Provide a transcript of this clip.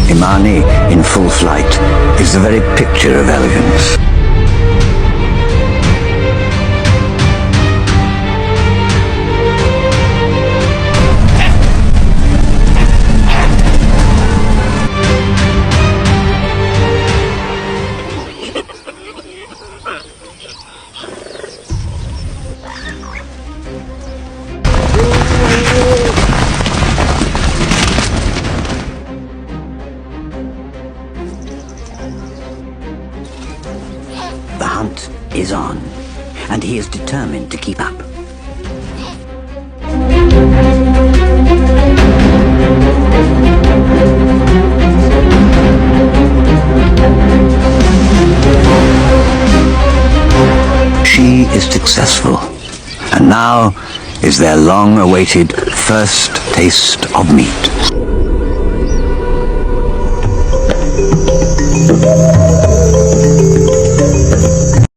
Imani, in full flight, is the very picture of elegance. The hunt is on, and he is determined to keep up. She is successful, and now is their long-awaited first taste of meat.